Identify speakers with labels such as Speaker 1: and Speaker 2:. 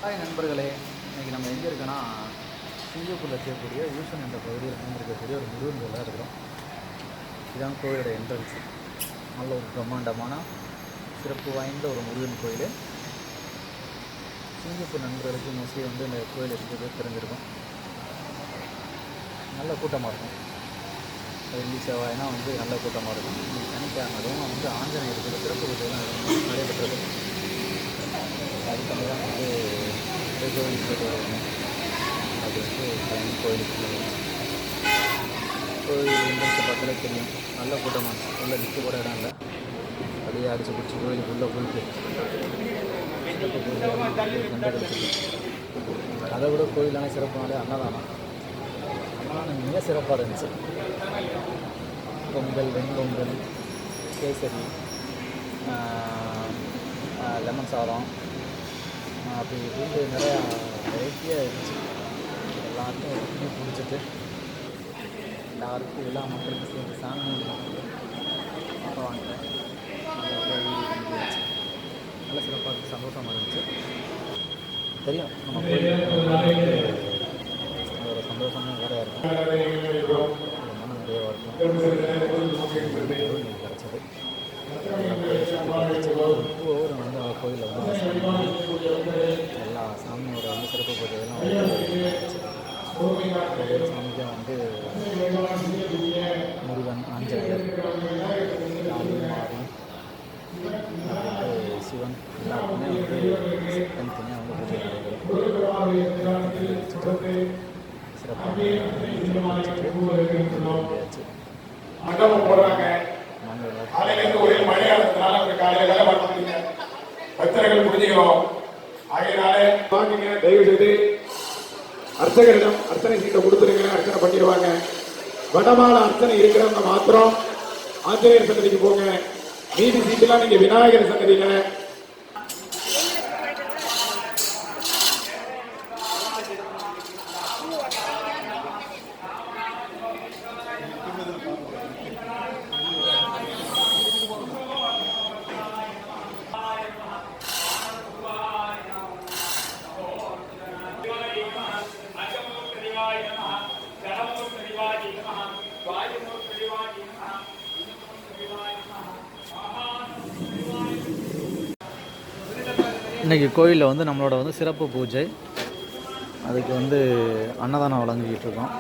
Speaker 1: Hi நண்பர்களே, இன்றைக்கி நம்ம எங்கே இருக்கோன்னா சிங்கப்பூரில் இருக்கக்கூடிய யூசன் என்ற பகுதியில் இருக்கக்கூடிய ஒரு முருகன் கோயிலாக இருக்கிறோம். இதுதான் கோயிலோட என்ட்ரன்ஸ். நல்ல ஒரு பிரம்மாண்டமான சிறப்பு வாய்ந்த ஒரு முருகன் கோயில். சிங்கப்பூர் நண்பர்களுக்கு மோஸ்ட்லி இந்த கோயில் இருக்கிறது தெரிஞ்சிருக்கும். நல்ல கூட்டமாக இருக்கும். வெள்ளி செவ்வாய்னா நல்ல கூட்டமாக இருக்கும். சனிக்கிழமை அதுவும் ஆஞ்சநேயர் இருக்கிற சிறப்பு பூஜைலாம் நடைபெற்றது. அதுக்காக தான் கோயிலுக்கு போய்ட்டு வரணும். அது கோயிலுக்கு கோயில் எங்களுக்கு பக்கத்தில் தெரியும். நல்ல கூட்டமாக உள்ள நிற்க கூட இடம் இல்லை. அப்படியே அடித்து பிடிச்சி கோயிலுக்குள்ளே போயிட்டு கண்டுபிடிச்சிட்டு அதை விட கோயிலான சிறப்பானே அன்னதானம் மிக சிறப்பாக இருந்துச்சு. பொங்கல், வெண்பொங்கல், கேசரி, லெமன் சாதம், அப்படி இப்படின்னு நிறையா வெரைட்டியாக இருந்துச்சு. எல்லாத்தையும் பிடிச்சிட்டு எல்லாருக்கும் எல்லா மக்களுக்கும் சேர்ந்து சாமி அப்போ வாங்கிட்டேன். நல்ல சிறப்பாக இருந்துச்சு, சந்தோஷமாக இருந்துச்சு. தெரியும் நம்ம கோயில் அதோட சந்தோஷமே வேறையாக இருக்கும். மன நிறைவாக இருக்கும். கிடச்சது ஒவ்வொரு கோயிலில் எல்லா சாமியோட சிறப்பு பூஜைகள்லாம் ஒவ்வொரு சாமிக்கும் முருகன், ஆஞ்சநேயர், காளி, மாரி, சிவன் எல்லாருக்குமே தனித்தனியாக பூஜை நடைபெறும். சிறப்பாக
Speaker 2: பக்தர்கள் புரிஞ்சுக்கிறோம். ஆகையினாலே வாங்குங்க, தயவு செய்து அர்ச்சகரிடம் அர்ச்சனை சீட்டை கொடுத்துருங்க, அர்ச்சனை பண்ணிடுவாங்க. வடமால அர்ச்சனை இருக்கிறவங்க மாத்திரம் ஆஞ்சநேயர் சன்னதிக்கு போங்க. மீதி சீட்டெல்லாம் நீங்க விநாயகர் சன்னதியில
Speaker 1: இன்றைக்கி கோயிலில் நம்மளோட சிறப்பு பூஜை. அதுக்கு அன்னதானம் வழங்கிட்டு இருக்கோம்.